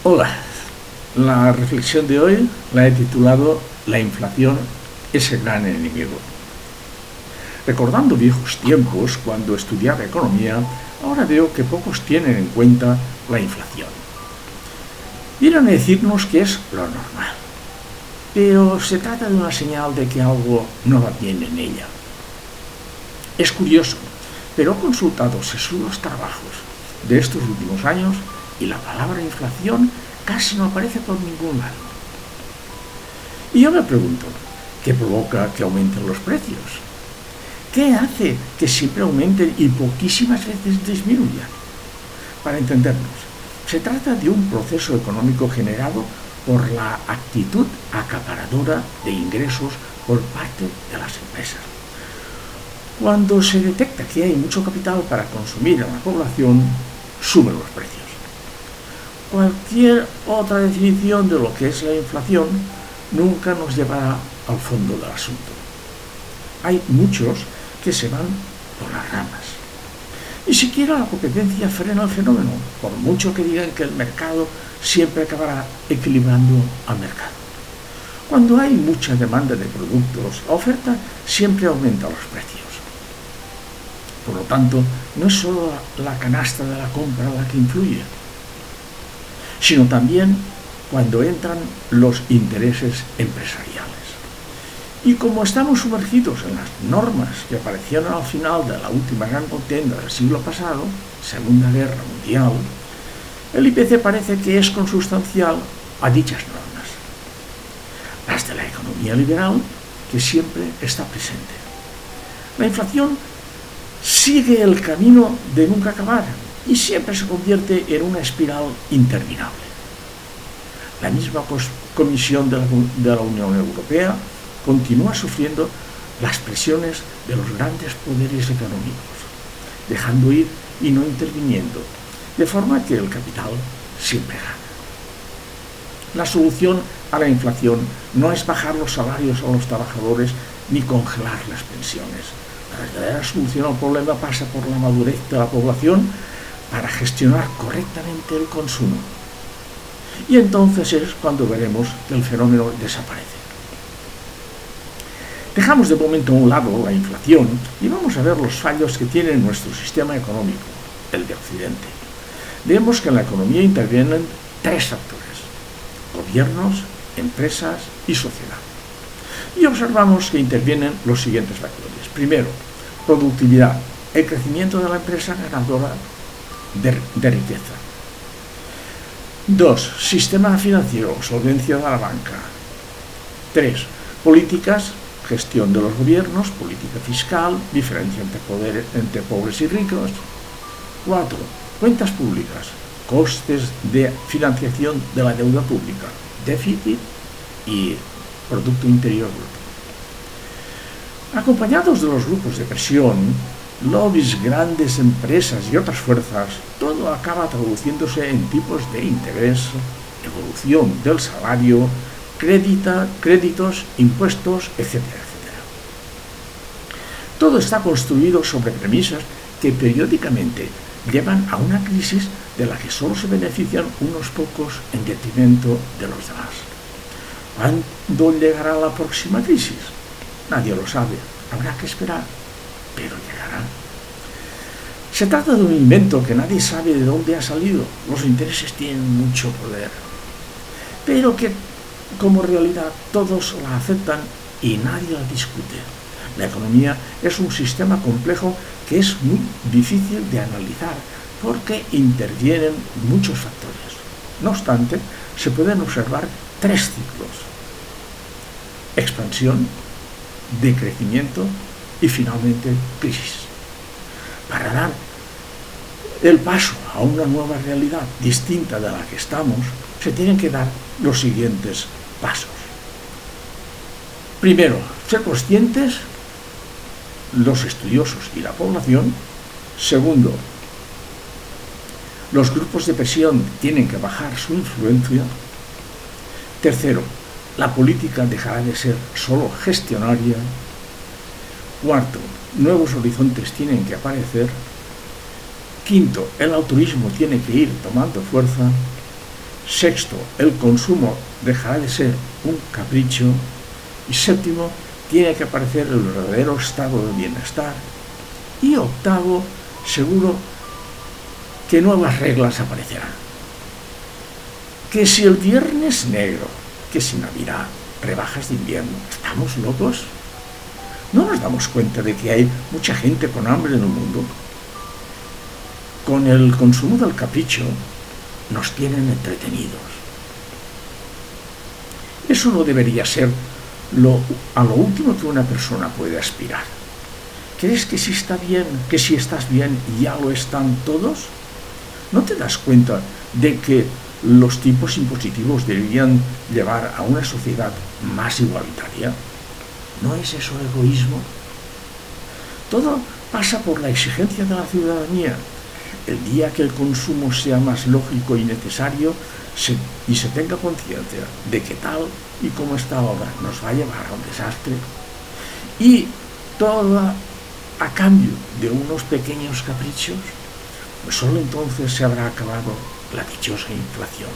Hola, la reflexión de hoy la he titulado La inflación es el gran enemigo. Recordando viejos tiempos, cuando estudiaba economía, ahora veo que pocos tienen en cuenta la inflación. Vienen a decirnos que es lo normal, pero se trata de una señal de que algo no va bien en ella. Es curioso, pero he consultado sesudos trabajos de estos últimos años y la palabra inflación casi no aparece por ningún lado. Y yo me pregunto, ¿qué provoca que aumenten los precios? ¿Qué hace que siempre aumenten y poquísimas veces disminuyan? Para entendernos, se trata de un proceso económico generado por la actitud acaparadora de ingresos por parte de las empresas. Cuando se detecta que hay mucho capital para consumir en la población, suben los precios. Cualquier otra definición de lo que es la inflación nunca nos llevará al fondo del asunto. Hay muchos que se van por las ramas. Ni siquiera la competencia frena el fenómeno, por mucho que digan que el mercado siempre acabará equilibrando al mercado. Cuando hay mucha demanda de productos, la oferta siempre aumenta los precios. Por lo tanto, no es solo la canasta de la compra la que influye, sino también cuando entran los intereses empresariales. Y como estamos sumergidos en las normas que aparecieron al final de la última gran contienda del siglo pasado, Segunda Guerra Mundial, el IPC parece que es consustancial a dichas normas, las de la economía liberal, que siempre está presente. La inflación sigue el camino de nunca acabar y siempre se convierte en una espiral interminable. La misma Comisión de la Unión Europea continúa sufriendo las presiones de los grandes poderes económicos, dejando ir y no interviniendo, de forma que el capital siempre gana. La solución a la inflación no es bajar los salarios a los trabajadores ni congelar las pensiones. La verdadera solución al problema pasa por la madurez de la población para gestionar correctamente el consumo. Y entonces es cuando veremos que el fenómeno desaparece. Dejamos de momento a un lado la inflación y vamos a ver los fallos que tiene nuestro sistema económico, el de Occidente. Vemos que en la economía intervienen tres factores: gobiernos, empresas y sociedad. Y observamos que intervienen los siguientes factores. Primero, productividad, el crecimiento de la empresa ganadora de riqueza. 2. Sistema financiero, solvencia de la banca. 3. Políticas, gestión de los gobiernos, política fiscal, diferencia entre pobres y ricos. 4. Cuentas públicas, costes de financiación de la deuda pública, déficit y Producto Interior Bruto. Acompañados de los grupos de presión, lobbies, grandes empresas y otras fuerzas, todo acaba traduciéndose en tipos de interés, evolución del salario, créditos, impuestos, etcétera, etcétera. Todo está construido sobre premisas que periódicamente llevan a una crisis de la que solo se benefician unos pocos en detrimento de los demás. ¿Cuándo llegará la próxima crisis? Nadie lo sabe, habrá que esperar, pero llegará. Se trata de un invento que nadie sabe de dónde ha salido. Los intereses tienen mucho poder, pero que como realidad todos la aceptan y nadie la discute. La economía es un sistema complejo que es muy difícil de analizar porque intervienen muchos factores. No obstante, se pueden observar tres ciclos: expansión, decrecimiento y finalmente crisis. Para dar el paso a una nueva realidad distinta de la que estamos, se tienen que dar los siguientes pasos. Primero, ser conscientes los estudiosos y la población. Segundo, los grupos de presión tienen que bajar su influencia. Tercero, la política dejará de ser solo gestionaria. Cuarto, nuevos horizontes tienen que aparecer. Quinto, el altruismo tiene que ir tomando fuerza. Sexto, el consumo dejará de ser un capricho. Y séptimo, tiene que aparecer el verdadero estado de bienestar. Y octavo, seguro que nuevas reglas aparecerán. Que si el viernes negro, que si Navidad, rebajas de invierno, ¿estamos locos? ¿No nos damos cuenta de que hay mucha gente con hambre en el mundo? Con el consumo del capricho nos tienen entretenidos. Eso no debería ser a lo último que una persona puede aspirar. ¿Crees que si está bien, que si estás bien ya lo están todos? ¿No te das cuenta de que los tipos impositivos deberían llevar a una sociedad más igualitaria? ¿No es eso egoísmo? Todo pasa por la exigencia de la ciudadanía. El día que el consumo sea más lógico y necesario y se tenga conciencia de que tal y como está ahora nos va a llevar a un desastre, y todo a cambio de unos pequeños caprichos, pues solo entonces se habrá acabado la dichosa inflación.